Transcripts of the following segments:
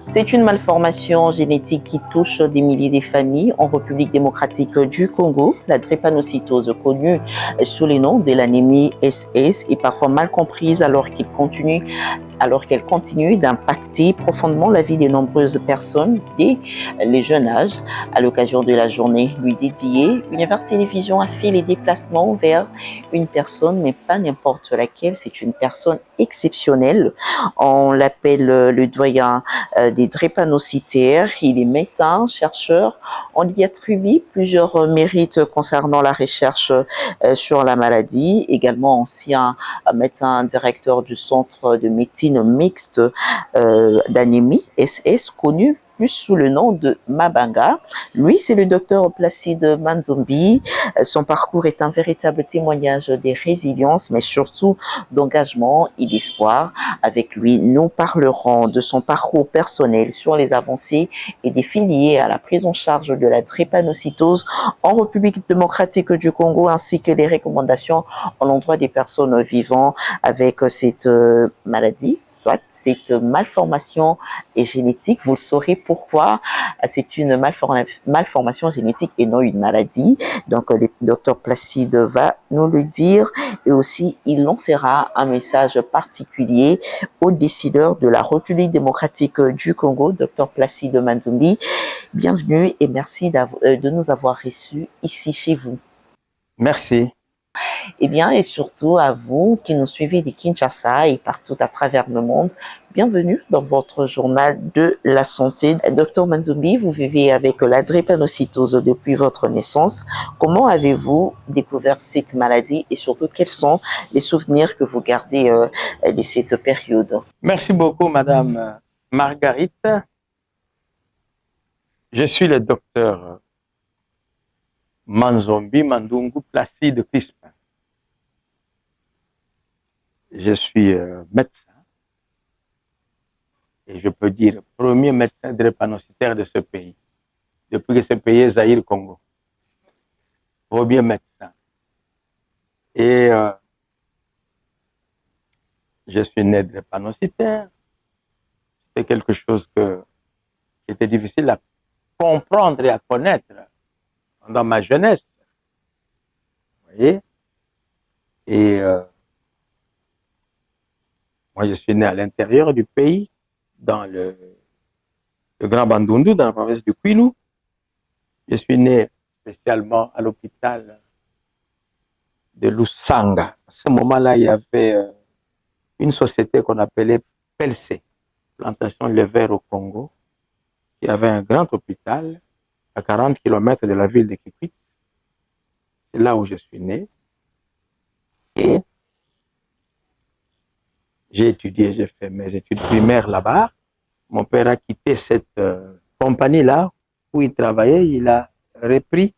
C'est une malformation génétique qui touche des milliers de familles en République démocratique du Congo. La drépanocytose, connue sous le nom de l'anémie SS, est parfois mal comprise alors qu'elle continue d'impacter profondément la vie de nombreuses personnes dès les jeunes âges. À l'occasion de la journée lui dédiée, Univers Télévision a fait les déplacements vers une personne, mais pas n'importe laquelle. C'est une personne exceptionnelle. On l'appelle le doyen des drépanocytaires. Il est médecin, chercheur. On lui attribue plusieurs mérites concernant la recherche sur la maladie. Également ancien médecin directeur du centre de médecine mixte d'anémie SS, connu plus sous le nom de Mabanga. Lui, c'est le docteur Placide Manzombi. Son parcours est un véritable témoignage de résilience, mais surtout d'engagement et d'espoir. Avec lui, nous parlerons de son parcours personnel sur les avancées et défis liés à la prise en charge de la drépanocytose en République démocratique du Congo, ainsi que les recommandations à l'endroit des personnes vivant avec cette maladie, soit cette malformation est génétique. Vous le saurez pourquoi c'est une malformation génétique et non une maladie. Donc, le docteur Placide va nous le dire et aussi il lancera un message particulier aux décideurs de la République démocratique du Congo, docteur Placide Manzumbi. Bienvenue et merci de nous avoir reçus ici chez vous. Merci. Et bien, et surtout à vous qui nous suivez de Kinshasa et partout à travers le monde, bienvenue dans votre journal de la santé. Docteur Manzumbi, vous vivez avec la drépanocytose depuis votre naissance. Comment avez-vous découvert cette maladie et surtout quels sont les souvenirs que vous gardez de cette période? Merci beaucoup, Madame Marguerite. Je suis le docteur Manzombi Mandungu Placide Crispin. Je suis médecin et je peux dire premier médecin drépanocytaire de ce pays, depuis que ce pays est Zaïre-Congo. Premier médecin. Et je suis né drépanocytaire. C'est quelque chose qui était difficile à comprendre et à connaître dans ma jeunesse. Vous voyez? Et moi, je suis né à l'intérieur du pays, dans le Grand Bandundu, dans la province du Kwilu. Je suis né spécialement à l'hôpital de Lusanga. À ce moment-là, il y avait une société qu'on appelait PLC, Plantation Levère au Congo, qui avait un grand hôpital à 40 km de la ville de Kikwit. C'est là où je suis né. Et j'ai étudié, j'ai fait mes études primaires là-bas. Mon père a quitté cette compagnie-là où il travaillait. Il a repris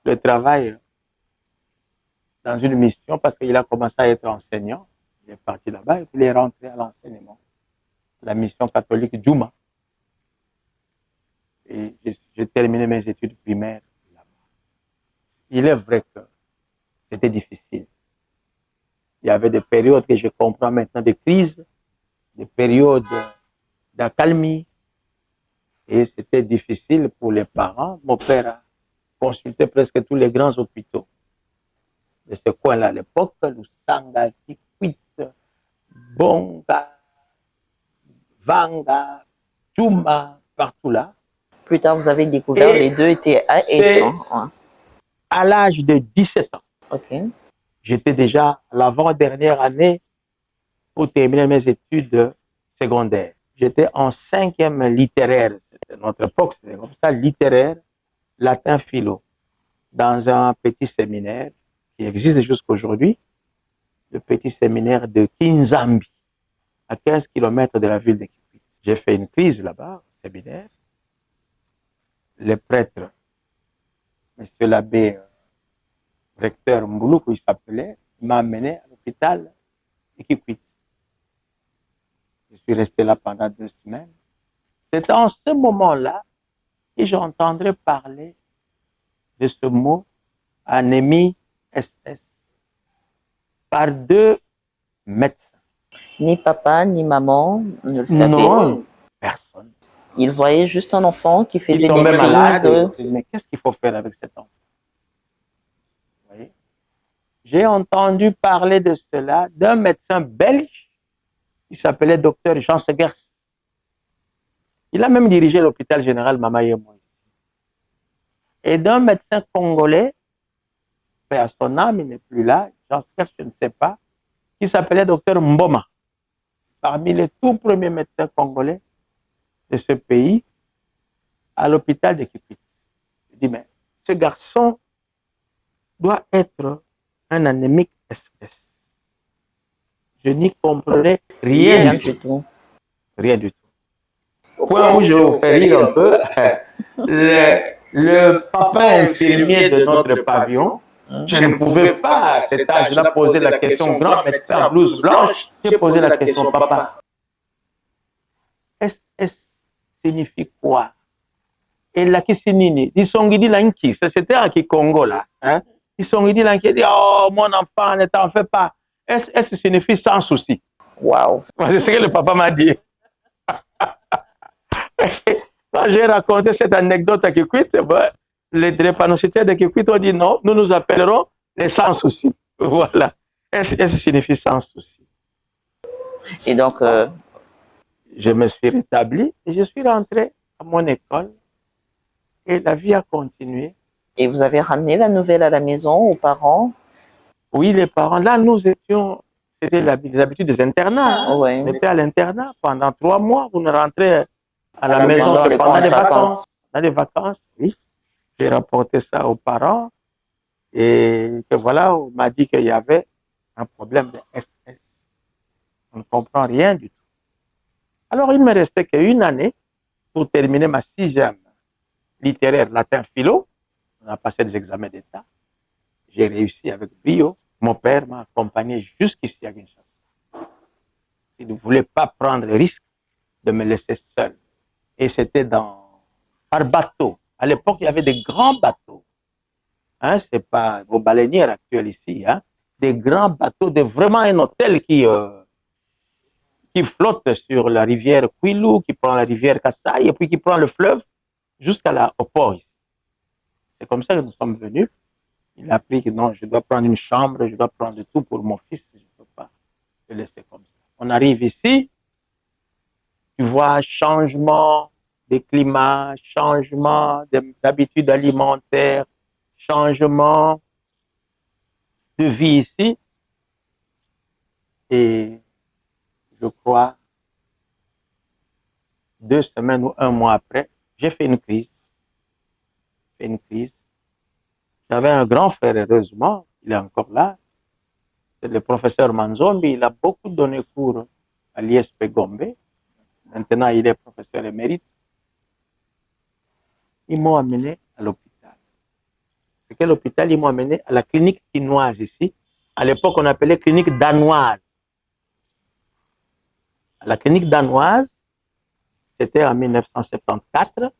le travail dans une mission parce qu'il a commencé à être enseignant. Il est parti là-bas et puis il est rentré à l'enseignement. La mission catholique Djouma. Et j'ai terminé mes études primaires là-bas. Il est vrai que c'était difficile. Il y avait des périodes que je comprends maintenant, de crise, des périodes d'accalmie. Et c'était difficile pour les parents. Mon père a consulté presque tous les grands hôpitaux de ce coin-là à l'époque, Lusanga, Kikwit, Bonga, Vanga, Djouma, partout là. Plus tard, vous avez découvert les deux étaient à Essan. À l'âge de 17 ans. Okay. J'étais déjà à l'avant-dernière année pour terminer mes études secondaires. J'étais en 5e littéraire. C'était notre époque, c'était comme ça, littéraire, latin philo, dans un petit séminaire qui existe jusqu'à aujourd'hui, le petit séminaire de Kinzambi, à 15 km de la ville de Kikwit. J'ai fait une crise là-bas, au séminaire. Le prêtre, monsieur l'abbé recteur Mbouloukou, il s'appelait, m'a amené à l'hôpital de Kikwit. Je suis resté là pendant 2 semaines. C'est en ce moment-là que j'entendrais parler de ce mot anémie SS par 2 médecins. Ni papa, ni maman ne le savaient. Non, personne. Il voyait juste un enfant qui Il faisait des tombait malade. crises. Mais qu'est-ce qu'il faut faire avec cet enfant? Vous voyez? J'ai entendu parler de cela d'un médecin belge qui s'appelait docteur Jean Segers. Il a même dirigé l'hôpital général Mama-Yemo. Et d'un médecin congolais, paix à son âme, il n'est plus là, Jean Segers, je ne sais pas, qui s'appelait docteur Mboma. Parmi les tout premiers médecins congolais de ce pays, à l'hôpital de Kikwit. Je dis, mais ce garçon doit être un anémique SS. Je n'y comprenais rien du tout. Rien du tout. Au point où je vous fais rire un peu, le papa infirmier de notre pavillon, je ne pouvais pas à cet âge-là poser la question, grand médecin blouse blanche, j'ai posé la question, papa, SS signifie quoi? Et la Kisinini, ils sont dit l'anki, c'était un Congo là. Hein? Ils sont dit l'anki, dit oh mon enfant, ne t'en fais pas. SS signifie sans souci. Waouh! C'est ce que le papa m'a dit. Quand j'ai raconté cette anecdote à Kikwit, les drépanocytaires de Kikwit ont dit non, nous nous appellerons les sans souci. Voilà. SS signifie sans souci. Et donc, je me suis rétabli et je suis rentré à mon école et la vie a continué. Et vous avez ramené la nouvelle à la maison aux parents? Oui, les parents. Là, nous étions, c'était les habitudes des internats. Ouais. On était à l'internat pendant 3 mois. Vous ne rentrez à la maison que pendant les vacances. Dans les vacances, oui. J'ai rapporté ça aux parents et que voilà, on m'a dit qu'il y avait un problème de SS. On ne comprend rien du tout. Alors, il ne me restait qu'une année pour terminer ma 6e littéraire latin philo. On a passé des examens d'État. J'ai réussi avec brio. Mon père m'a accompagné jusqu'ici à Kinshasa. Il ne voulait pas prendre le risque de me laisser seul. Et c'était par bateau. À l'époque, il y avait des grands bateaux. Hein, ce n'est pas vos baleinières actuelles ici. Hein, des grands bateaux, vraiment un hôtel qui flotte sur la rivière Kwilu, qui prend la rivière Kassai et puis qui prend le fleuve jusqu'au port ici. C'est comme ça que nous sommes venus. Il a appris que non, je dois prendre une chambre, je dois prendre tout pour mon fils. Je ne peux pas le laisser comme ça. On arrive ici, tu vois, changement des climats, changement des habitudes alimentaires, changement de vie ici. Et je crois, 2 semaines ou 1 mois après, j'ai fait une crise. J'avais un grand frère, heureusement, il est encore là. C'est le professeur Manzombi, il a beaucoup donné cours à l'ISP Gombe. Maintenant, il est professeur émérite. Ils m'ont amené à l'hôpital. C'est quel hôpital? Ils m'ont amené à la clinique chinoise ici. À l'époque, on appelait clinique danoise. À la clinique danoise, c'était en 1974.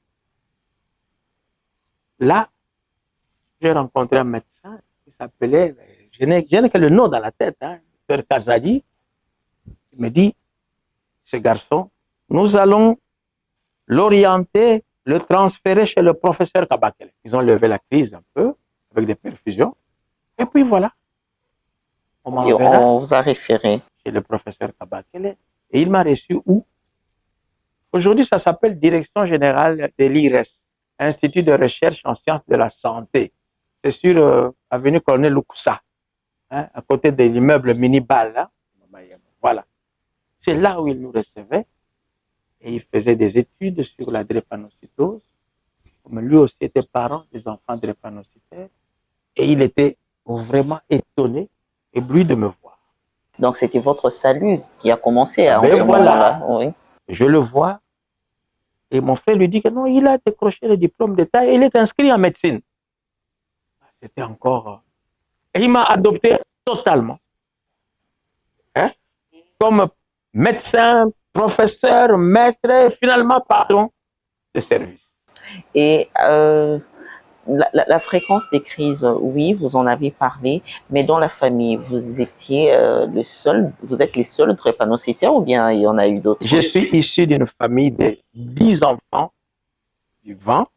Là, j'ai rencontré un médecin qui s'appelait, je n'ai que le nom dans la tête, hein, Dr Kazadi. Il me dit, ce garçon, nous allons l'orienter, le transférer chez le professeur Kabakele. Ils ont levé la crise un peu, avec des perfusions. Et puis voilà. On vous a référé chez le professeur Kabakele. Et il m'a reçu où? Aujourd'hui, ça s'appelle Direction générale de l'IRES, Institut de recherche en sciences de la santé. C'est sur avenue Colonel Lukusa, hein, à côté de l'immeuble Minibal. Là. Voilà. C'est là où il nous recevait et il faisait des études sur la drépanocytose. Comme lui aussi était parent des enfants drépanocytaires et il était vraiment étonné, ébloui de me voir. Donc, c'était votre salut qui a commencé à ce moment-là. Oui. Je le vois et mon frère lui dit que non, il a décroché le diplôme d'État et il est inscrit en médecine. C'était encore... Et il m'a adopté totalement. Hein? Comme médecin, professeur, maître et finalement patron de service. Et la fréquence des crises, oui, vous en avez parlé, mais dans la famille, vous étiez le seul, vous êtes les seuls drépanocytaires ou bien il y en a eu d'autres? Je suis issu d'une famille de 10 enfants vivants.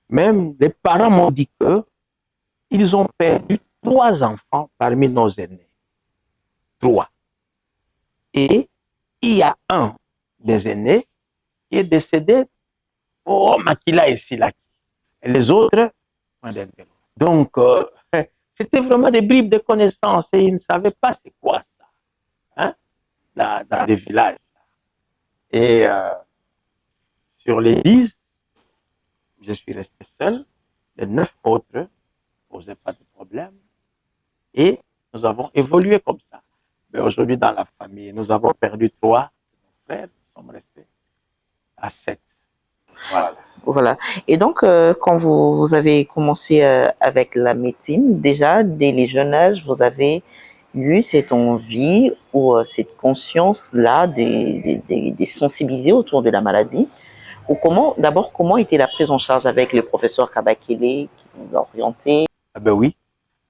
Même les parents m'ont dit que ils ont perdu 3 enfants parmi nos aînés. 3. Et il y a un des aînés qui est décédé au Makila et Silaki. Et les autres, donc, c'était vraiment des bribes de connaissances et ils ne savaient pas c'est quoi ça, hein, dans les villages. Et sur les 10, je suis resté seul. Les 9 autres ne posaient pas de problème. Et nous avons évolué comme ça. Mais aujourd'hui, dans la famille, nous avons perdu 3 frères, nous sommes restés à 7. Voilà. Voilà. Et donc, quand vous avez commencé avec la médecine, déjà, dès les jeunes âges, vous avez eu cette envie ou cette conscience-là des sensibiliser autour de la maladie? Ou d'abord, comment était la prise en charge avec le professeur Kabakele qui nous a orientés? Ah ben oui,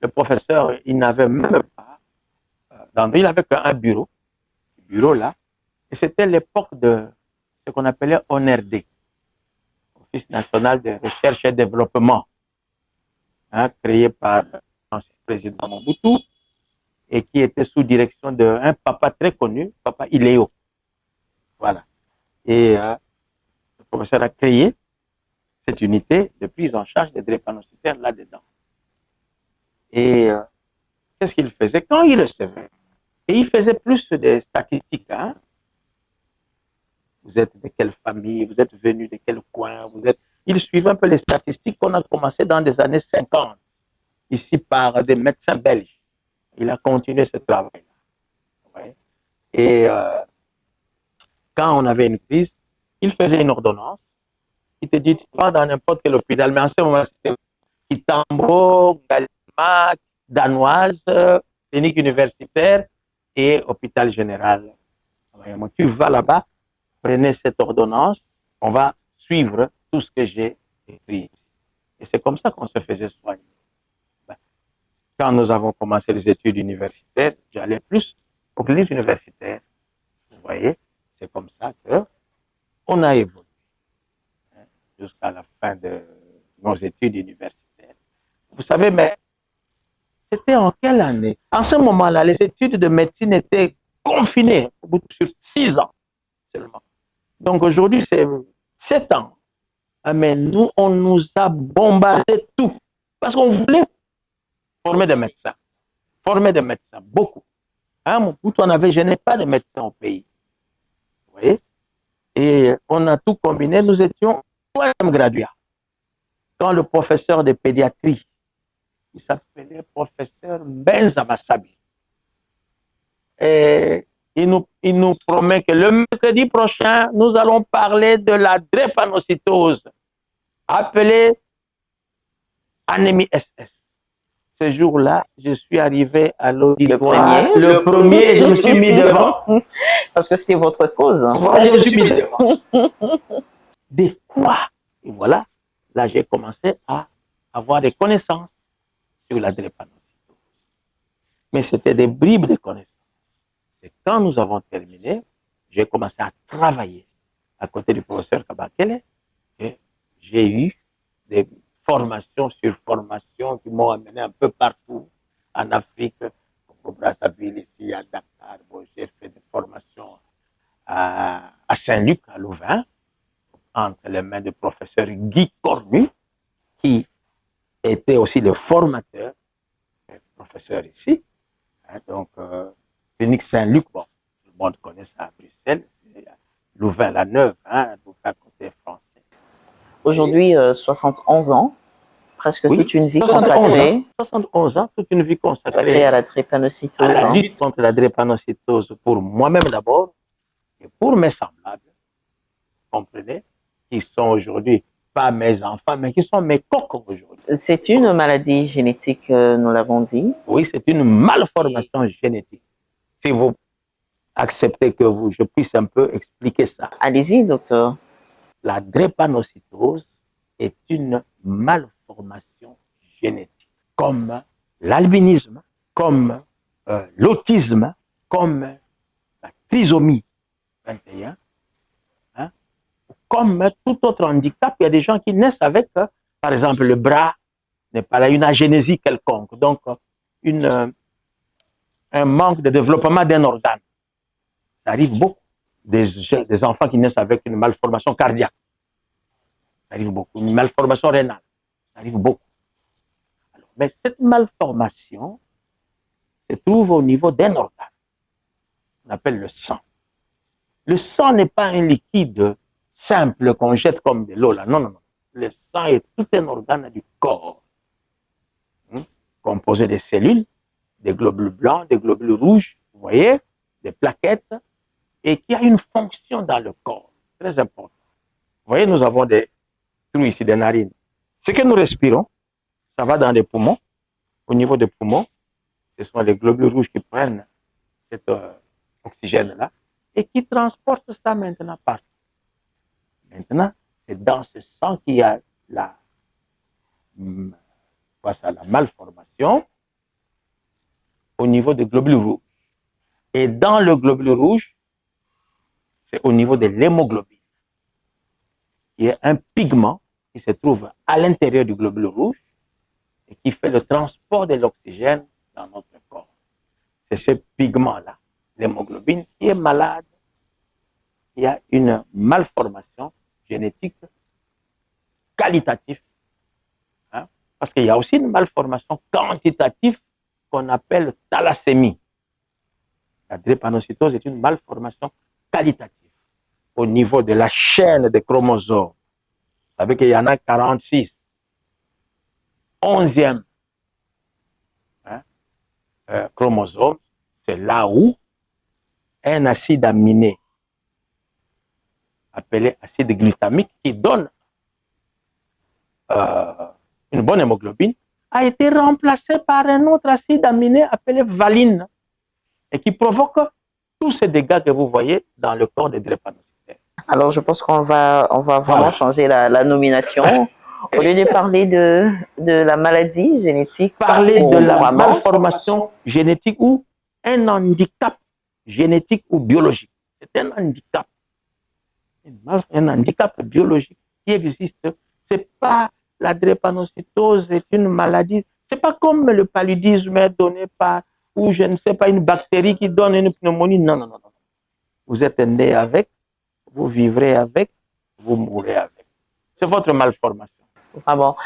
le professeur, il n'avait même pas, il n'avait qu'un bureau là, et c'était l'époque de ce qu'on appelait ONRD, Office national de recherche et développement, hein, créé par l'ancien président Mobutu et qui était sous direction d'un papa très connu, Papa Iléo. Voilà. Et le professeur a créé cette unité de prise en charge des drépanocytaires là-dedans. Et qu'est-ce qu'il faisait quand il recevait? Et il faisait plus des statistiques. Hein? Vous êtes de quelle famille, vous êtes venu de quel coin, Il suivait un peu les statistiques qu'on a commencé dans les années 50, ici par des médecins belges. Il a continué ce travail-là. Ouais. Et quand on avait une crise, il faisait une ordonnance. Il te dit, tu vas dans n'importe quel hôpital, mais en ce moment, c'était Itambo, Galma, Danoise, clinique universitaire et hôpital général. Tu vas là-bas, prenez cette ordonnance, on va suivre tout ce que j'ai écrit. Et c'est comme ça qu'on se faisait soigner. Quand nous avons commencé les études universitaires, j'allais plus aux cliniques universitaires. Vous voyez, c'est comme ça qu'on a évolué jusqu'à la fin de nos études universitaires. Vous savez, mais c'était en quelle année? En ce moment-là, les études de médecine étaient confinées sur 6 ans seulement. Donc aujourd'hui, c'est 7 ans. Mais nous, on nous a bombardé tout. Parce qu'on voulait former des médecins. Former des médecins, beaucoup. Hein, je n'ai pas de médecins au pays. Vous voyez? Et on a tout combiné. Nous étions 3e graduats. Quand le professeur de pédiatrie, il s'appelait professeur Benza Massabi, et il nous promet que le mercredi prochain, nous allons parler de la drépanocytose, appelée anémie SS. Ce jour-là, je suis arrivé à l'auditoire. Le premier, je me suis mis devant. Parce que c'était votre cause. Voilà, je me suis mis devant. De quoi? Et voilà, là, j'ai commencé à avoir des connaissances sur la drépanocytose. Mais c'était des bribes de connaissances. Et quand nous avons terminé, j'ai commencé à travailler à côté du professeur Kabakele et j'ai eu des formations sur formations qui m'ont amené un peu partout en Afrique, au Brazzaville, ici à Dakar. Bon, j'ai fait des formations à Saint-Luc, à Louvain, entre les mains du professeur Guy Cornu, qui était aussi le formateur, le professeur ici. Hein, donc, clinique Saint-Luc, bon, tout le monde connaît ça à Bruxelles, c'est Louvain-la-Neuve, hein, Louvain côté français. Aujourd'hui, 71 ans, presque oui, toute une vie 71 ans, toute une vie consacrée à la drépanocytose. À la lutte contre la drépanocytose pour moi-même d'abord et pour mes semblables, comprenez, qui sont aujourd'hui pas mes enfants, mais qui sont mes coqs aujourd'hui. C'est une maladie génétique, nous l'avons dit. Oui, c'est une malformation génétique. Si vous acceptez que je puisse un peu expliquer ça. Allez-y, docteur. La drépanocytose est une malformation malformations génétiques, comme l'albinisme, comme l'autisme, comme la trisomie 21, hein, comme tout autre handicap. Il y a des gens qui naissent avec, par exemple, le bras n'est pas là, une agénésie quelconque, donc un manque de développement d'un organe. Ça arrive beaucoup. Des enfants qui naissent avec une malformation cardiaque. Ça arrive beaucoup. Une malformation rénale. Ça arrive beaucoup. Alors, mais cette malformation se trouve au niveau d'un organe. On appelle le sang. Le sang n'est pas un liquide simple qu'on jette comme de l'eau là. Non, non, non. Le sang est tout un organe du corps, composé de cellules, des globules blancs, des globules rouges, vous voyez, des plaquettes, et qui a une fonction dans le corps, très importante. Vous voyez, nous avons des trous ici, des narines. Ce que nous respirons, ça va dans les poumons. Au niveau des poumons, ce sont les globules rouges qui prennent cet oxygène-là et qui transportent ça maintenant partout. Maintenant, c'est dans ce sang qu'il y a la malformation au niveau des globules rouges. Et dans le globule rouge, c'est au niveau de l'hémoglobine. Il y a un pigment qui se trouve à l'intérieur du globule rouge et qui fait le transport de l'oxygène dans notre corps. C'est ce pigment-là, l'hémoglobine, qui est malade. Il y a une malformation génétique qualitative. Hein, parce qu'il y a aussi une malformation quantitative qu'on appelle thalassémie. La drépanocytose est une malformation qualitative au niveau de la chaîne des chromosomes. Vous savez qu'il y en a 46. 11e chromosome, c'est là où un acide aminé appelé acide glutamique qui donne une bonne hémoglobine a été remplacé par un autre acide aminé appelé valine et qui provoque tous ces dégâts que vous voyez dans le corps des drépanocytaires. Alors, je pense qu'on va vraiment changer la nomination. Au lieu de parler de la maladie génétique, parler de la malformation génétique ou un handicap génétique ou biologique. C'est un handicap. Un handicap biologique qui existe. C'est pas la drépanocytose, c'est une maladie. C'est pas comme le paludisme donné par, ou je ne sais pas, une bactérie qui donne une pneumonie. Non, non, non, non. Vous êtes né avec, vous vivrez avec, vous mourrez avec. C'est votre malformation. Vraiment.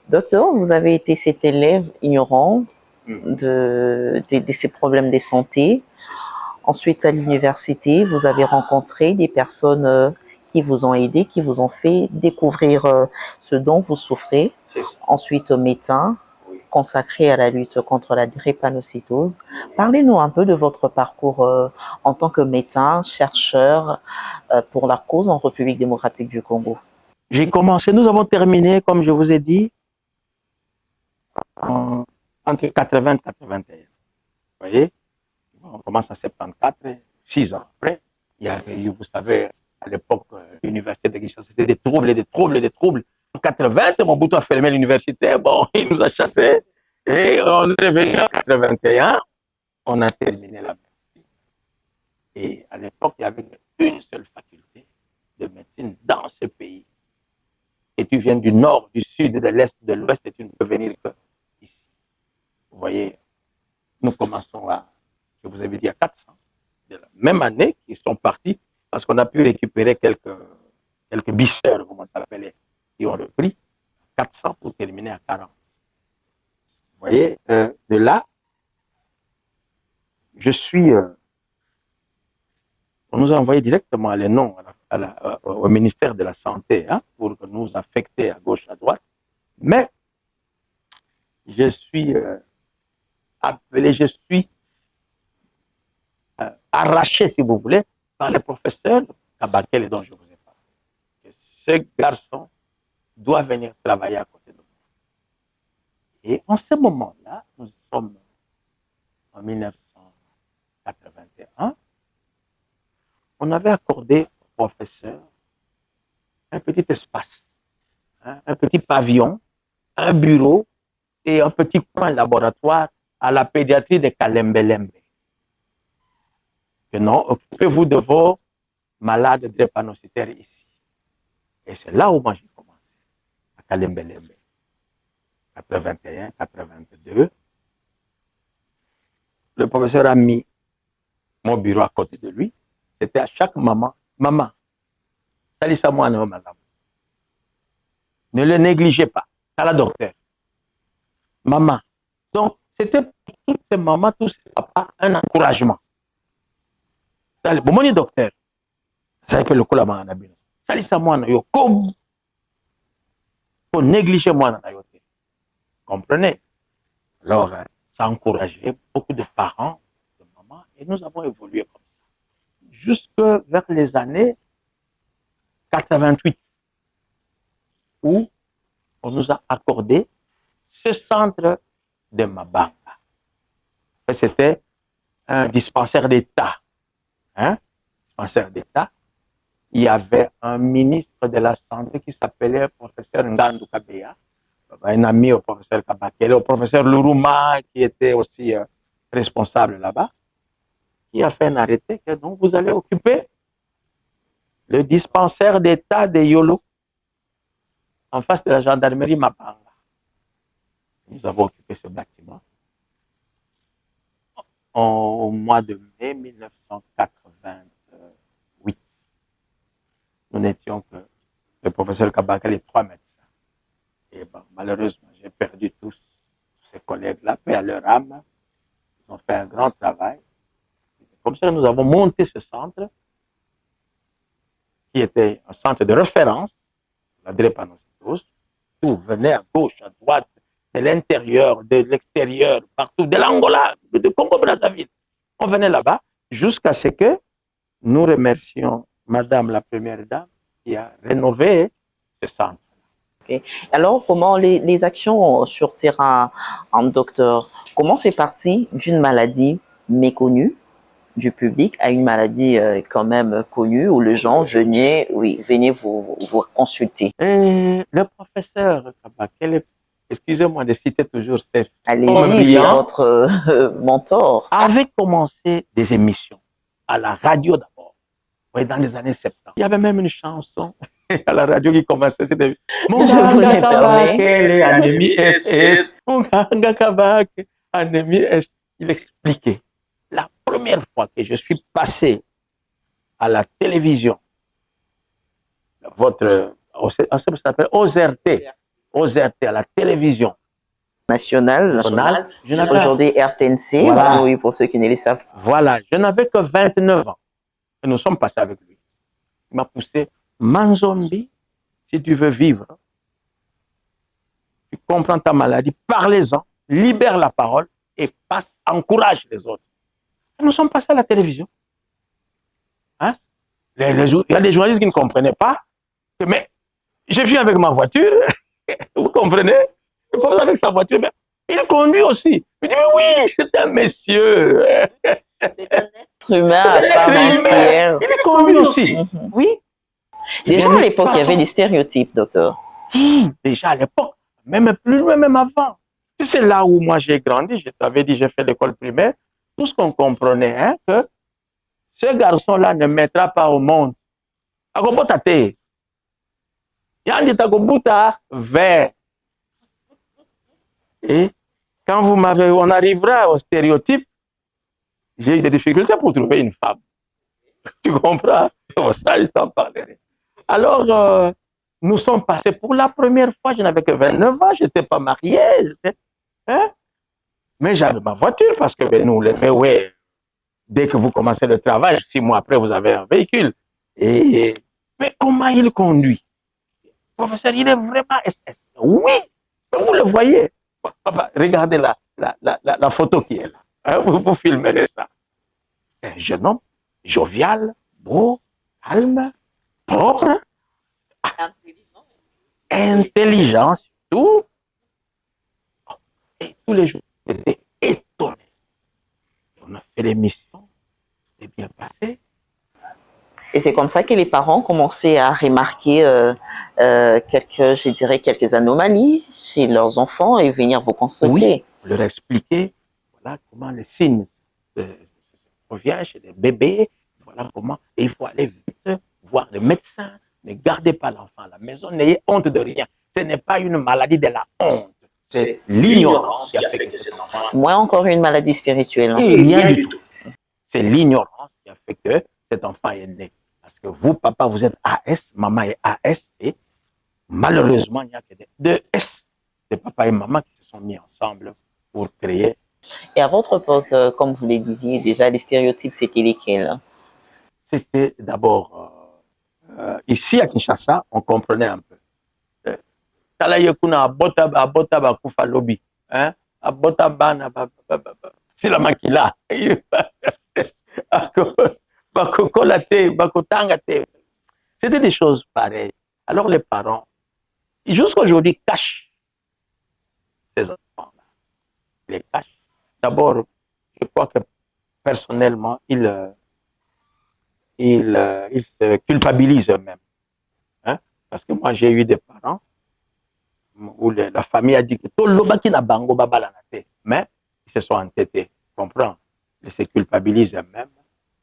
Docteur, vous avez été cet élève ignorant de ces problèmes de santé. Ensuite, à l'université, vous avez rencontré des personnes qui vous ont aidé, qui vous ont fait découvrir ce dont vous souffrez. Ensuite, médecin, consacré à la lutte contre la drépanocytose. Parlez-nous un peu de votre parcours en tant que médecin, chercheur pour la cause en République démocratique du Congo. J'ai commencé, nous avons terminé, comme je vous ai dit, entre 80 et 81. Vous voyez, on commence en 74, 6 ans après. Il y a eu, vous savez, à l'époque, l'université de Kinshasa, c'était des troubles, des troubles, des troubles. En 80, Mobutu a fermé l'université, bon, il nous a chassés. Et on est revenu en 81, on a terminé la médecine. Et à l'époque, il y avait une seule faculté de médecine dans ce pays. Et tu viens du nord, du sud, de l'est, de l'ouest, et tu ne peux venir que ici. Vous voyez, nous commençons à, je vous avais dit, à 400, de la même année, qui sont partis, parce qu'on a pu récupérer quelques bisseurs, comment ça s'appelait, qui ont repris 400 pour terminer à 40. Vous voyez, de là, je suis, on nous a envoyé directement les noms au ministère de la Santé, hein, pour nous affecter à gauche, à droite. Mais je suis appelé, je suis arraché, si vous voulez, par le professeur Kabakele dont je vous ai parlé. Que ce garçon doit venir travailler à côté de moi. Et en ce moment-là, nous sommes en 1981, on avait accordé au professeur un petit espace, hein, un petit pavillon un bureau et un petit coin laboratoire à la pédiatrie de Kalembelembe. Que non, occupez-vous de vos malades drépanocytaires ici. Et c'est là où moi j'ai commencé, à Kalembelembe. 81, 82. Le professeur a mis mon bureau à côté de lui. C'était à chaque maman, maman, salissez moi, non, madame. Ne le négligez pas. À la docteur. Maman. Donc, c'était pour toutes ces mamans, tous ces papas, un encouragement. Bon, mon docteur, ça fait le coup là-bas en abîme. Salissez moi, non, comme pour négliger moi, non, comprenez? Alors, ça a encouragé beaucoup de parents, de mamans, et nous avons évolué comme ça. Jusque vers les années 88, où on nous a accordé ce centre de Mabanga. C'était un dispensaire d'État. Hein? Dispensaire d'État. Il y avait un ministre de la Santé qui s'appelait professeur Ngandou Kabeya, un ami au professeur Kabakele, au professeur Luruma, qui était aussi responsable là-bas, qui a fait un arrêté que donc vous allez occuper le dispensaire d'État de Yolo, en face de la gendarmerie Mabanga. Nous avons occupé ce bâtiment au mois de mai 1988. Nous n'étions que le professeur Kabakele et 3 médecins. Et bon, malheureusement, j'ai perdu tous ces collègues-là, paix à leur âme. Ils ont fait un grand travail. Comme ça, nous avons monté ce centre, qui était un centre de référence, la drépanocytose. Tout venait à gauche, à droite, de l'intérieur, de l'extérieur, partout, de l'Angola, de Congo-Brazzaville. On venait là-bas jusqu'à ce que nous remercions Madame la Première Dame qui a rénové ce centre. Okay. Alors, comment les actions sur terrain en docteur, comment c'est parti d'une maladie méconnue du public à une maladie quand même connue où les gens venaient vous consulter? Et le professeur Kabakele, excusez-moi de citer toujours ces Allez-y, c'est votre mentor. avait commencé des émissions à la radio d'abord, dans les années 70. Il y avait même une chanson à la radio qui commençait, c'était Mon ganga Kabakele, anémie SS, mon ganga Kabakele, anémie SS. Il expliquait. La première fois que je suis passé à la télévision, ça s'appelle OZRT, à la télévision nationale. Aujourd'hui RTNC, voilà. Oui, pour ceux qui ne le savent pas. Voilà, je n'avais que 29 ans. Et nous sommes passés avec lui. Il m'a poussé, Manzombi, si tu veux vivre, tu comprends ta maladie, parlez-en, libère la parole et encourage les autres. Et nous sommes passés à la télévision. Hein? Il y a des journalistes qui ne comprenaient pas, mais je viens avec ma voiture, vous comprenez? Il faut avec sa voiture, mais il conduit aussi. Je dis, mais oui, c'est un monsieur. C'est un être humain à part entière. Il conduit aussi. Oui. Déjà à l'époque, il y avait des stéréotypes, docteur. Oui, déjà à l'époque, même avant. C'est là où moi j'ai grandi, je t'avais dit, j'ai fait l'école primaire. Tout ce qu'on comprenait, hein, que ce garçon-là ne mettra pas au monde. Agobotate. Yandi tagobuta vert. Et quand on arrivera au stéréotype, j'ai eu des difficultés pour trouver une femme. Tu comprends? Ça, je t'en parlerai. Alors, nous sommes passés pour la première fois, je n'avais que 29 ans, je n'étais pas marié. Hein? Mais j'avais ma voiture parce que nous, les VW, dès que vous commencez le travail, 6 mois après, vous avez un véhicule. Mais comment il conduit? Professeur, il est vraiment SS. Oui, vous le voyez. Papa, regardez la photo qui est là. Hein, vous filmerez ça. Un jeune homme, jovial, beau, calme, propre, intelligent surtout. Et tous les jours, j'étais étonné. On a fait l'émission, c'était bien passé. Et c'est comme ça que les parents commençaient à remarquer je dirais, quelques anomalies chez leurs enfants et venir vous consulter. Oui, leur expliquer voilà comment les signes reviennent chez les bébés, voilà comment, et il faut aller vite voir le médecin, ne gardez pas l'enfant à la maison, n'ayez honte de rien. Ce n'est pas une maladie de la honte, c'est l'ignorance qui a fait que cet enfant... Moins encore une maladie spirituelle. Hein. Et rien du tout. C'est l'ignorance qui a fait que cet enfant est né. Parce que vous, papa, vous êtes AS, maman est AS, et malheureusement, il n'y a que deux S de papa et maman qui se sont mis ensemble pour créer. Et à votre époque, comme vous le disiez déjà, les stéréotypes, c'était lesquels? C'était d'abord, ici à Kinshasa, on comprenait un peu. Talayekuna abota bakufa lobi, hein, abota bana si la makila, bakokola te, bakotanga te. C'était des choses pareilles. Alors les parents, jusqu'à aujourd'hui, cachent ces enfants-là. Ils les cachent. D'abord, je crois que personnellement, ils se culpabilisent eux-mêmes. Hein? Parce que moi, j'ai eu des parents où la famille a dit que tout le monde n'a bango babalanate, mais ils se sont entêtés. Comprends? Ils se culpabilisent eux-mêmes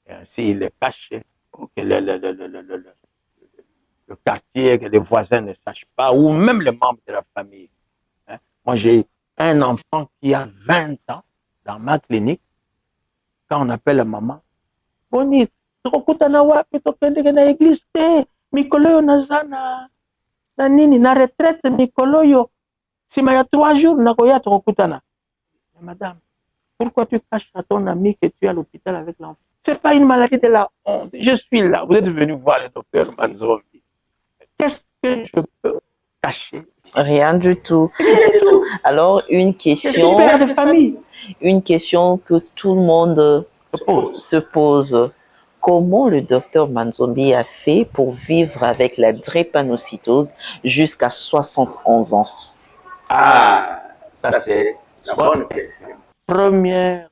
et ainsi ils les cachent pour que le quartier, que les voisins ne sachent pas, ou même les membres de la famille. Hein? Moi, j'ai un enfant qui a 20 ans dans ma clinique. Quand on appelle la maman, Boni, tokutana wapi tokende na église te, mikolo yo nazana na nini na retraite mikolo yo. Sima ya 3 jours nakoya tokutana. Madame, pourquoi tu caches à ton ami que tu es à l'hôpital avec l'enfant? C'est pas une maladie de la honte. Je suis là. Vous êtes venu voir le docteur Manzovi. Qu'est-ce que je peux cacher? Rien du tout. Alors, une question. Père de famille. Une question que tout le monde se pose. Comment le docteur Manzombi a fait pour vivre avec la drépanocytose jusqu'à 71 ans? Ah, ça c'est la bonne question. Premier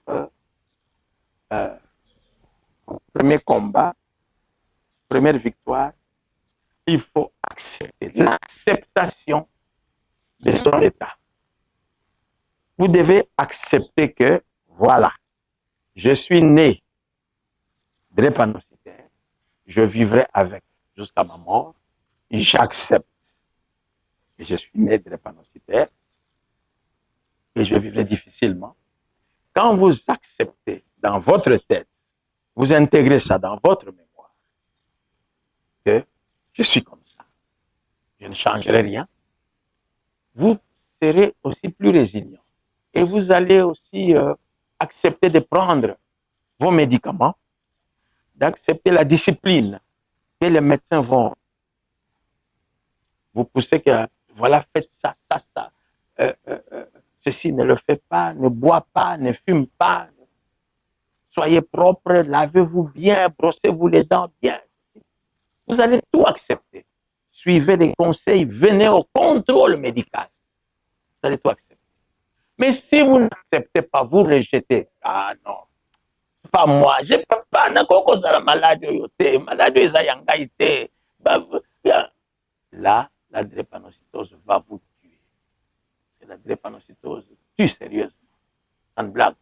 combat, première victoire, il faut accepter l'acceptation de son état. Vous devez accepter que, voilà, je suis né drépanocytaire, je vivrai avec jusqu'à ma mort, j'accepte que je suis né drépanocytaire et je vivrai difficilement. Quand vous acceptez dans votre tête, vous intégrez ça dans votre mémoire, que je suis comme ça, je ne changerai rien, vous serez aussi plus résilient. Et vous allez aussi accepter de prendre vos médicaments, d'accepter la discipline que les médecins vont vous pousser que, voilà, faites ça, ça, ça. Ceci ne le fait pas, ne bois pas, ne fume pas. Soyez propre, lavez-vous bien, brossez-vous les dents bien. Vous allez tout accepter. Suivez les conseils, venez au contrôle médical. Vous allez tout accepter. Mais si vous n'acceptez pas, vous rejetez. Ah non, pas moi, je ne peux pas. La maladie, là, la drépanocytose va vous tuer. La drépanocytose tue sérieusement. Ça ne blague pas.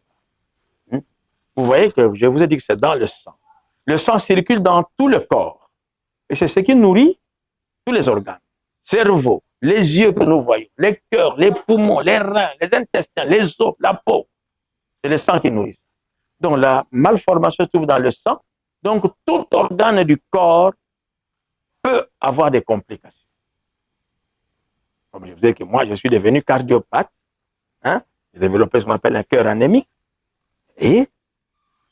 Vous voyez que je vous ai dit que c'est dans le sang. Le sang circule dans tout le corps. Et c'est ce qui nourrit tous les organes. Cerveau, les yeux que nous voyons, les cœurs, les poumons, les reins, les intestins, les os, la peau. C'est le sang qui nourrit ça. Donc la malformation se trouve dans le sang. Donc tout organe du corps peut avoir des complications. Comme je vous disais que moi, je suis devenu cardiopathe. Hein? J'ai développé ce qu'on appelle un cœur anémique. Et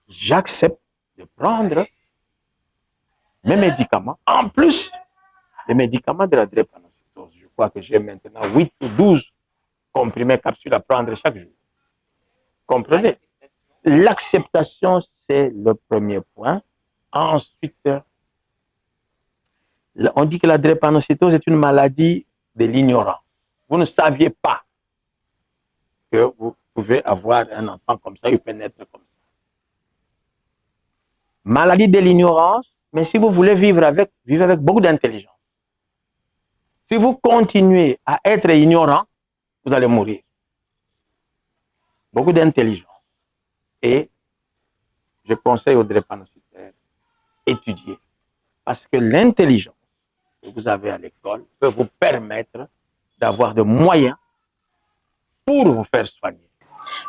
j'accepte de prendre mes médicaments, en plus des médicaments de la drépanocytose. Je crois que j'ai maintenant 8 ou 12 comprimés capsules à prendre chaque jour. Comprenez? L'acceptation, c'est le premier point. Ensuite, on dit que la drépanocytose est une maladie de l'ignorance. Vous ne saviez pas que vous pouvez avoir un enfant comme ça, il peut naître comme ça. Maladie de l'ignorance, Mais si vous voulez vivre avec beaucoup d'intelligence. Si vous continuez à être ignorant, vous allez mourir. Beaucoup d'intelligence. Et je conseille aux drépanocytaires, étudier. Parce que l'intelligence que vous avez à l'école peut vous permettre d'avoir des moyens pour vous faire soigner.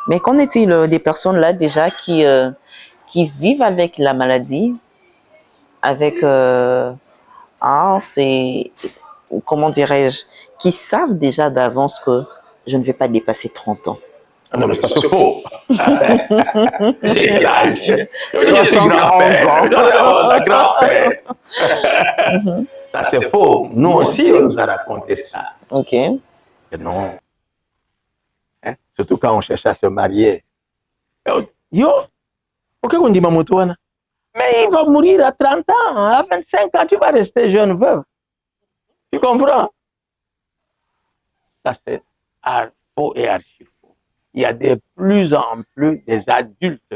Mais qu'en est-il des personnes là déjà qui vivent avec la maladie, avec c'est comment dirais-je, qui savent déjà d'avance que je ne vais pas dépasser 30 ans. Non, mais ça c'est faux. J'ai quel âge? Je suis 71 ans. grand-père. La grand-père. Ça c'est faux. Nous aussi, on nous a raconté ça. Ok. Et non. Hein? Surtout quand on cherche à se marier. Yo, pourquoi on dit Mamotouana? Mais il va mourir à 30 ans, à 25 ans, tu vas rester jeune veuve. Tu comprends? Ça, c'est faux et archi faux. Il y a de plus en plus des adultes,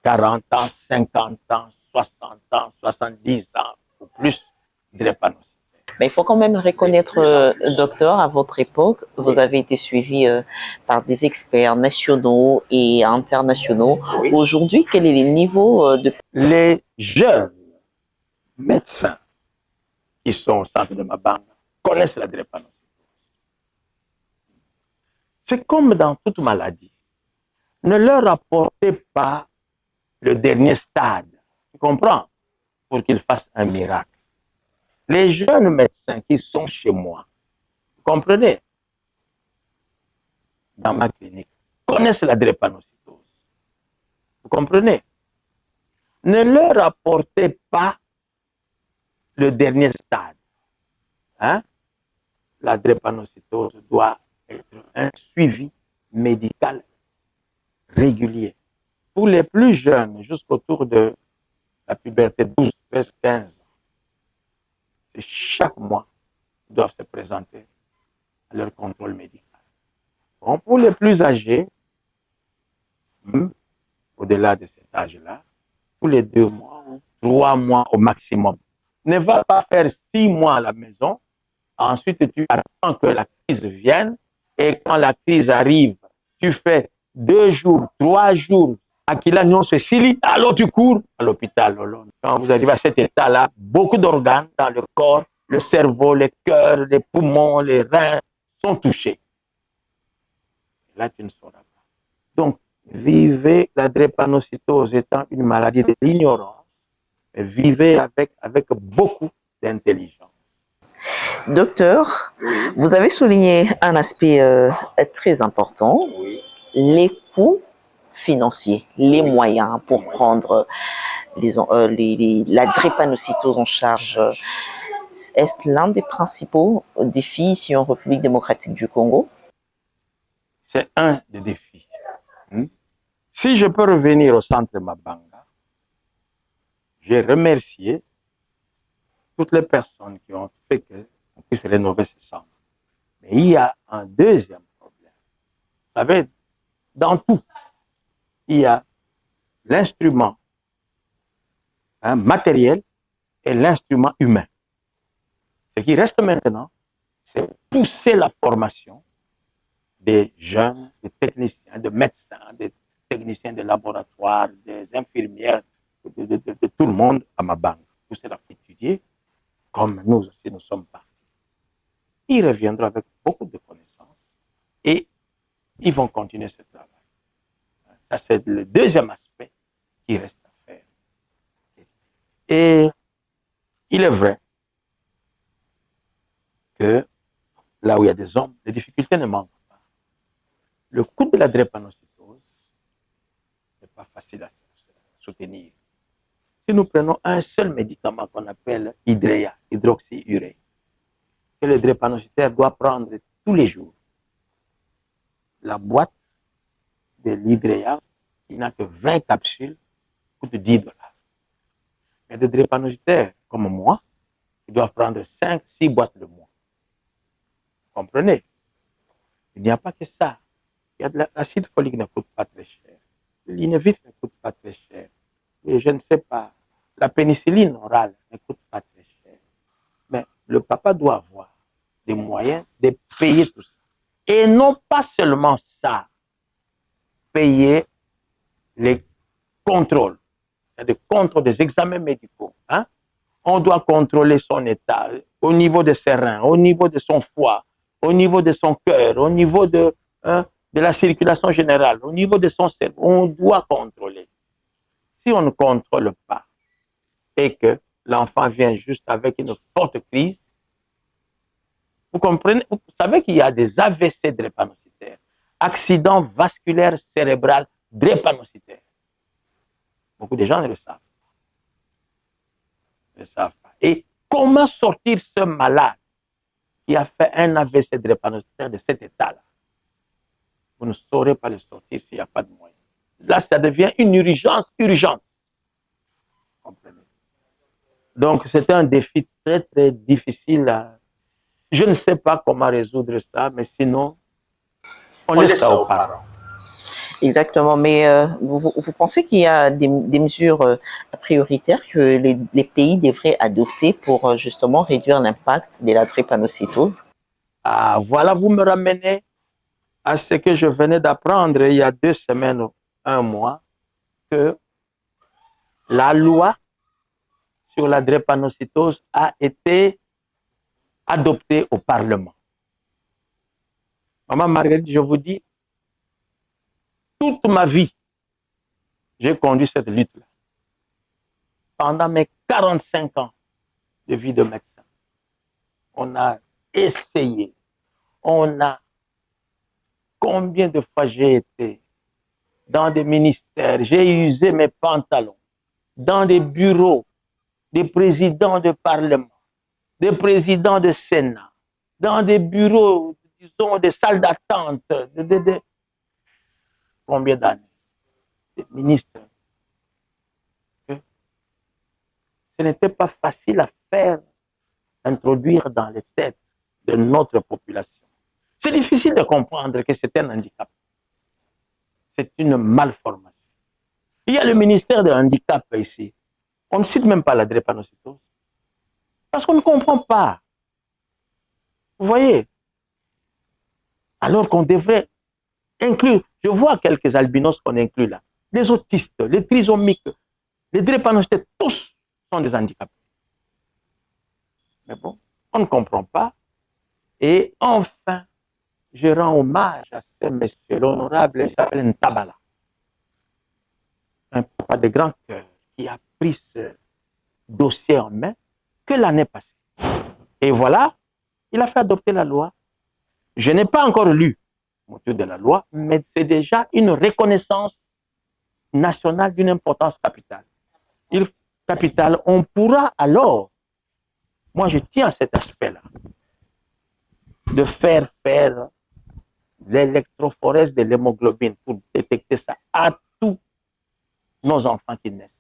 40 ans, 50 ans, 60 ans, 70 ans, ou plus, drépanocytaires. Mais il faut quand même reconnaître, docteur, à votre époque, vous avez été suivi par des experts nationaux et internationaux. Oui. Aujourd'hui, quel est le niveau de... Les jeunes médecins qui sont au centre de Mabanga connaissent la drépanocytose. C'est comme dans toute maladie. Ne leur apportez pas le dernier stade, tu comprends, pour qu'ils fassent un miracle. Les jeunes médecins qui sont chez moi, vous comprenez, dans ma clinique, connaissent la drépanocytose. Vous comprenez? Ne leur apportez pas le dernier stade. Hein? La drépanocytose doit être un suivi médical régulier. Pour les plus jeunes, jusqu'autour de la puberté, 12, 13, 15 ans, c'est chaque mois qu'ils doivent se présenter à leur contrôle médical. Bon, pour les plus âgés, au-delà de cet âge-là, tous les 2 mois, 3 mois au maximum. Ne va pas faire 6 mois à la maison. Ensuite, tu attends que la crise vienne. Et quand la crise arrive, tu fais 2 jours, 3 jours. À qui l'agneau se silie, alors tu cours à l'hôpital. Quand vous arrivez à cet état-là, beaucoup d'organes dans le corps, le cerveau, le cœur, les poumons, les reins sont touchés. Là, tu ne sauras pas. Donc, vivez la drépanocytose étant une maladie de l'ignorance, mais vivez avec beaucoup d'intelligence. Docteur, vous avez souligné un aspect très important, les coûts financiers, les moyens pour prendre la drépanocytose en charge. Est-ce l'un des principaux défis ici en République démocratique du Congo? C'est un des défis. Si je peux revenir au centre Mabanga, j'ai remercié toutes les personnes qui ont fait qu'on puisse rénover ces centres. Mais il y a un deuxième problème. Vous savez, dans tout, il y a l'instrument matériel et l'instrument humain. Ce qui reste maintenant, c'est pousser la formation des jeunes, des techniciens, des médecins, des techniciens de laboratoire, des infirmières, de tout le monde à Mabanga. Pousser la étudier comme nous aussi nous sommes partis. Ils reviendront avec beaucoup de connaissances et ils vont continuer ce travail. Ça, c'est le deuxième aspect qui reste à faire. Et il est vrai que là où il y a des hommes, les difficultés ne manquent pas. Le coût de la drépanocytose n'est pas facile à soutenir. Si nous prenons un seul médicament qu'on appelle Hydrea, hydroxyurée, que le drépanocytaire doit prendre tous les jours, la boîte de l'Hydrea, qui n'a que 20 capsules, coûte 10 $. Mais des drépanocytaires comme moi, ils doivent prendre 5, 6 boîtes le mois. Vous comprenez? Il n'y a pas que ça. Il y a de l'acide folique ne coûte pas très cher. L'inévite ne coûte pas très cher. Et je ne sais pas, la pénicilline orale ne coûte pas très cher. Mais le papa doit avoir des moyens de payer tout ça. Et non pas seulement ça, payer les contrôles, c'est-à-dire contrôle des examens médicaux. Hein? On doit contrôler son état au niveau de ses reins, au niveau de son foie, au niveau de son cœur, au niveau de la circulation générale, au niveau de son cerveau. On doit contrôler. Si on ne contrôle pas et que l'enfant vient juste avec une forte crise, vous comprenez, vous savez qu'il y a des AVC drépanocytaires, accident vasculaire cérébral drépanocytaire. Beaucoup de gens ne le savent. Ne le savent pas. Et comment sortir ce malade qui a fait un AVC drépanocytaire de cet état-là? Vous ne saurez pas le sortir s'il n'y a pas de moyens. Là, ça devient une urgence urgente. Vous comprenez? Donc, c'est un défi très, très difficile. Je ne sais pas comment résoudre ça, mais sinon, on laisse ça aux parents. Exactement, mais vous pensez qu'il y a des mesures prioritaires que les pays devraient adopter pour justement réduire l'impact de la drépanocytose? Ah, voilà, vous me ramenez à ce que je venais d'apprendre il y a 2 semaines ou 1 mois, que la loi sur la drépanocytose a été adoptée au Parlement. Maman Marguerite, je vous dis, toute ma vie, j'ai conduit cette lutte-là. Pendant mes 45 ans de vie de médecin, on a essayé, on a... Combien de fois j'ai été dans des ministères, j'ai usé mes pantalons, dans des bureaux, des présidents de parlement, des présidents de Sénat, dans des bureaux, disons, des salles d'attente, combien d'années? Des ministres. Ce n'était pas facile à faire, introduire dans les têtes de notre population. C'est difficile de comprendre que c'est un handicap. C'est une malformation. Il y a le ministère de l'handicap ici. On ne cite même pas la drépanocytose. Parce qu'on ne comprend pas. Vous voyez? Alors qu'on devrait inclure, je vois quelques albinos qu'on inclut là. Les autistes, les trisomiques, les drépanocytaires, tous sont des handicapés. Mais bon, on ne comprend pas. Et enfin, je rends hommage à ce monsieur, l'honorable, il s'appelle Ntabala. Un papa de grand cœur qui a pris ce dossier en main que l'année passée. Et voilà, il a fait adopter la loi. Je n'ai pas encore lu le motif de la loi, mais c'est déjà une reconnaissance nationale d'une importance capitale. Capitale, on pourra alors, moi je tiens à cet aspect-là, de faire l'électrophorèse de l'hémoglobine pour détecter ça à tous nos enfants qui naissent.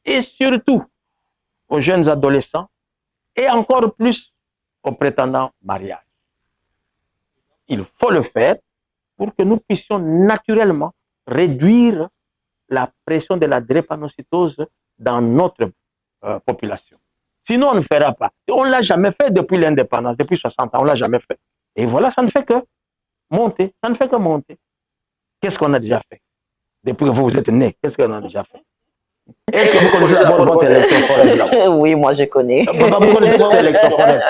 Et surtout aux jeunes adolescents et encore plus aux prétendants mariage. Il faut le faire pour que nous puissions naturellement réduire la pression de la drépanocytose dans notre population. Sinon, on ne fera pas. On ne l'a jamais fait depuis l'indépendance, depuis 60 ans, on ne l'a jamais fait. Et voilà, ça ne fait que monter, ça ne fait que monter. Qu'est-ce qu'on a déjà fait? Depuis que vous êtes né, qu'est-ce qu'on a déjà fait? Est-ce que vous connaissez d'abord votre électrophorèse là? Oui, moi je connais. Vous connaissez votre électrophorèse?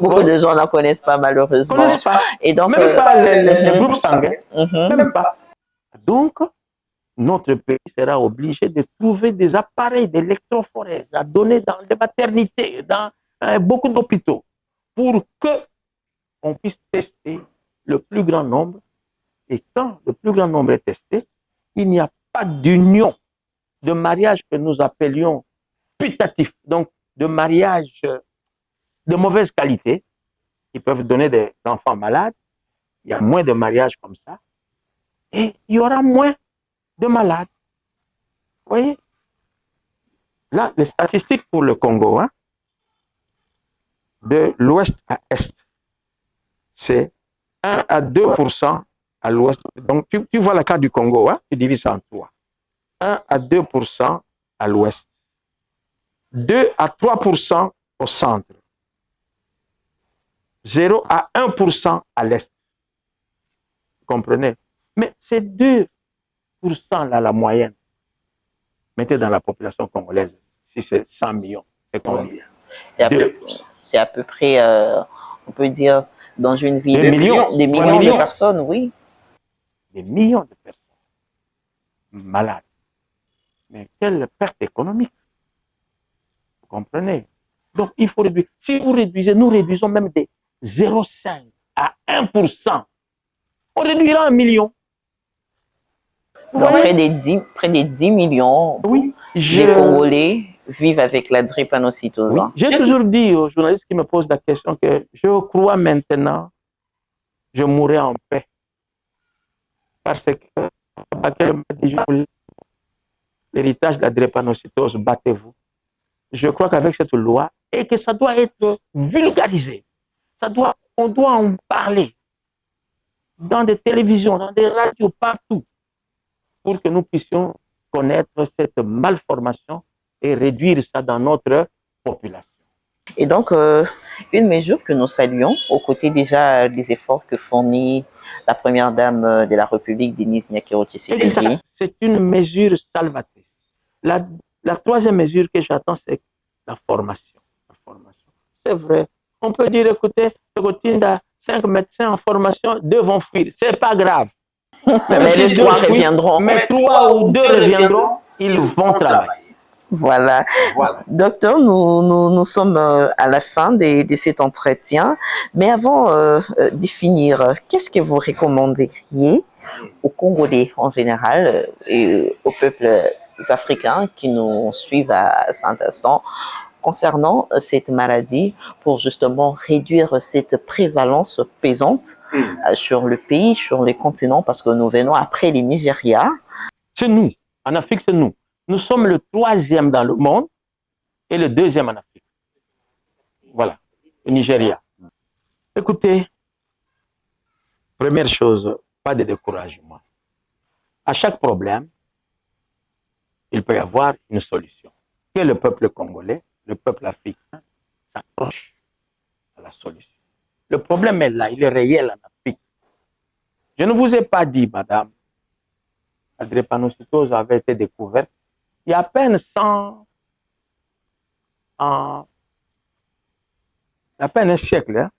Beaucoup de gens n'en connaissent pas malheureusement. Connaissent pas. Et donc, même pas les groupes sanguins. Même pas. Donc, notre pays sera obligé de trouver des appareils d'électrophorèse à donner dans les maternités, dans beaucoup d'hôpitaux, pour que on puisse tester le plus grand nombre. Et quand le plus grand nombre est testé, il n'y a pas d'union, de mariage que nous appelions putatif, donc de mariage de mauvaise qualité, qui peuvent donner des enfants malades. Il y a moins de mariages comme ça. Et il y aura moins de malades. Vous voyez? Là, les statistiques pour le Congo, hein, de l'ouest à est, c'est 1 à 2% à l'ouest. Donc, tu vois la carte du Congo, hein, tu divises ça en 3. 1 à 2% à l'ouest 2 à 3% au centre, 0 à 1% à l'est. Vous comprenez? Mais c'est 2% là la moyenne. Mettez dans la population congolaise, si c'est 100 millions, c'est combien? C'est à peu près, on peut dire, dans une ville, des millions de personnes, oui. Des millions de personnes malades. Mais quelle perte économique. Vous comprenez? Donc, il faut réduire. Si vous réduisez, nous réduisons même de 0,5 à 1%. On réduira 1 million. Donc, près des 10 millions oui, des Congolais vivent avec la drépanocytose. Oui, j'ai toujours dit aux journalistes qui me posent la question que je crois maintenant, je mourrai en paix. Parce que l'héritage de la drépanocytose, battez-vous. Je crois qu'avec cette loi, et que ça doit être vulgarisé, on doit en parler dans des télévisions, dans des radios, partout, pour que nous puissions connaître cette malformation et réduire ça dans notre population. Et donc, une mesure que nous saluons, aux côtés déjà des efforts que fournit la première dame de la République, Denise Nyakero Tshisekedi. C'est une mesure salvatrice. La troisième mesure que j'attends, c'est la formation. C'est vrai. On peut dire, écoutez, 5 médecins en formation, 2 vont fuir. C'est pas grave. Même si les 3 reviendront. Mais 3 ou 2 reviendront, ils vont travailler. Voilà. Docteur, nous sommes à la fin de cet entretien. Mais avant de finir, qu'est-ce que vous recommanderiez aux Congolais en général et aux peuples africains qui nous suivent à cet instant concernant cette maladie pour justement réduire cette prévalence pesante sur le pays, sur les continents, parce que nous venons après les Nigeria. C'est nous. En Afrique, c'est nous. Nous sommes le 3e dans le monde et le 2e en Afrique. Voilà, le Nigeria. Écoutez, première chose, pas de découragement. À chaque problème, il peut y avoir une solution. Que le peuple congolais, le peuple africain s'approche à la solution. Le problème est là, il est réel en Afrique. Je ne vous ai pas dit, madame, la drépanocytose avait été découverte il y a à peine 100 ans, à peine un siècle, hein,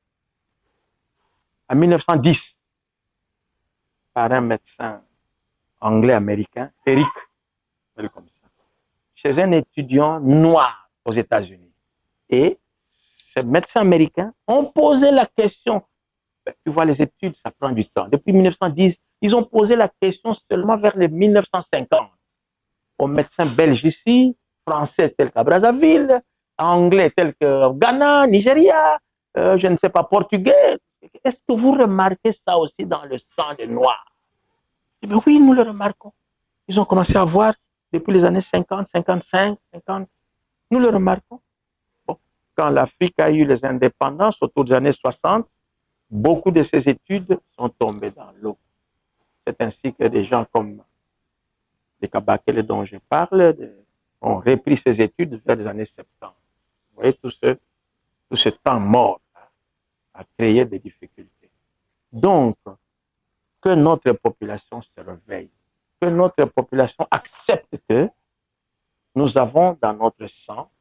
en 1910, par un médecin anglais-américain, Eric, comme ça, chez un étudiant noir aux États-Unis. Et ces médecins américains ont posé la question. Tu vois, les études, ça prend du temps. Depuis 1910, ils ont posé la question seulement vers les 1950. Aux médecins belges ici, français tels qu'à Brazzaville, anglais tels que Ghana, Nigeria, je ne sais pas, portugais. Est-ce que vous remarquez ça aussi dans le sang des Noirs? Mais oui, nous le remarquons. Ils ont commencé à voir depuis les années 50, 55, 50. Nous le remarquons. Bon, quand l'Afrique a eu les indépendances autour des années 60, beaucoup de ces études sont tombées dans l'eau. C'est ainsi que des gens comme les Kabakele dont je parle ont repris ces études vers les années 70. Vous voyez, tout ce temps mort a créé des difficultés. Donc, que notre population se réveille, que notre population accepte que nous avons dans notre sang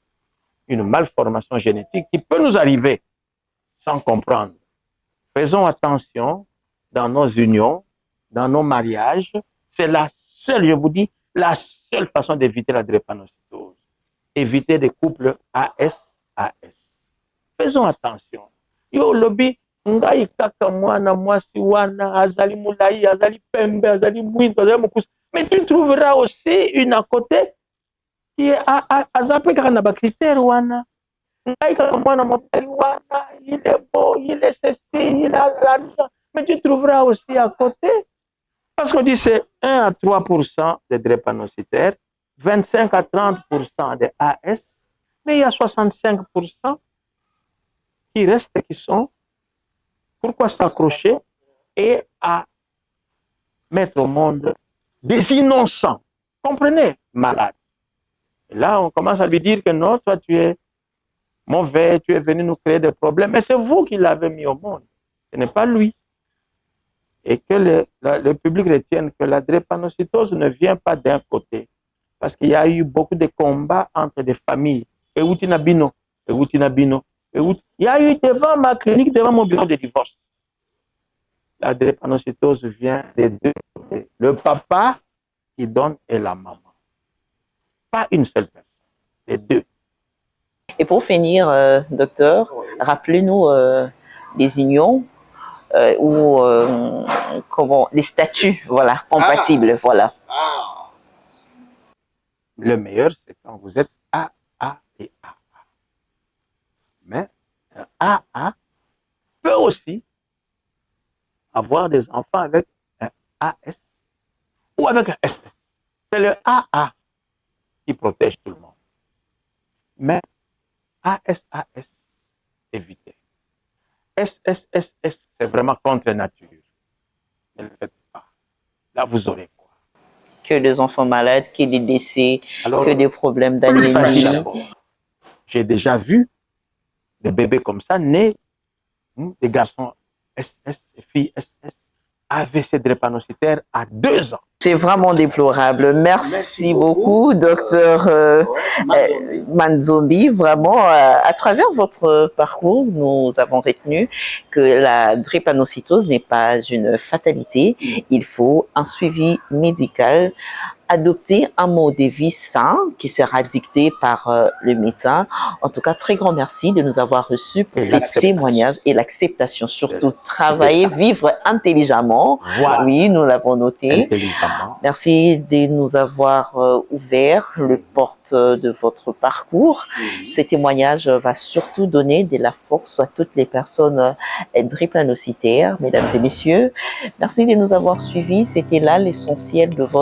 une malformation génétique qui peut nous arriver sans comprendre. Faisons attention dans nos unions, dans nos mariages. C'est la seule, je vous dis, la seule façon d'éviter la drépanocytose. Éviter des couples AS-AS. Faisons attention. Yo lobby, ngai kaka mwana mwasi wana azali mulai, azali pembe, azali mwindo, azali mukusa. Mais tu trouveras aussi une à côté qui est azape kaka na ba critères wana. Ngai kaka mwana mobali wana, il est beau, il est ceci, il a l'argent. Mais tu trouveras aussi à côté. Parce qu'on dit c'est 1 à 3% des drépanocytaires, 25 à 30% des AS, mais il y a 65% qui restent, qui sont. Pourquoi s'accrocher et à mettre au monde des innocents, comprenez, malades. Et là, on commence à lui dire que non, toi, tu es mauvais, tu es venu nous créer des problèmes. Mais c'est vous qui l'avez mis au monde. Ce n'est pas lui. Et que le public retienne que la drépanocytose ne vient pas d'un côté. Parce qu'il y a eu beaucoup de combats entre des familles. Et Outinabino, et Outinabino. Il y a eu devant ma clinique, devant mon bureau de divorce. La drépanocytose vient des deux côtés. Le papa qui donne et la maman. Pas une seule personne, les deux. Et pour finir, docteur, rappelez-nous les unions ou comment les statuts, voilà, compatibles, voilà. Le meilleur, c'est quand vous êtes A et AA. Mais un AA peut aussi avoir des enfants avec un AS ou avec un SS. C'est le AA qui protège tout le monde. Mais AS, évitez. SSSS, c'est vraiment contre nature. Ne le faites pas. Là, vous aurez quoi? Que des enfants malades, que des décès, Alors, que des problèmes d'anémie. J'ai déjà vu des bébés comme ça nés, des garçons SS, des filles SS, AVC drépanocytaire à 2 ans. C'est vraiment déplorable. Merci beaucoup, docteur Manzombi. Vraiment, à travers votre parcours, nous avons retenu que la drépanocytose n'est pas une fatalité. Il faut un suivi médical, adopter un mode de vie sain qui sera dicté par le médecin. En tout cas, très grand merci de nous avoir reçus pour ces témoignages et l'acceptation. Surtout, travailler, vivre intelligemment. Voilà. Oui, nous l'avons noté. Merci de nous avoir ouvert le porte de votre parcours. Ces témoignages va surtout donner de la force à toutes les personnes drépanocytaires. Mesdames et messieurs, merci de nous avoir suivis. C'était là l'essentiel de votre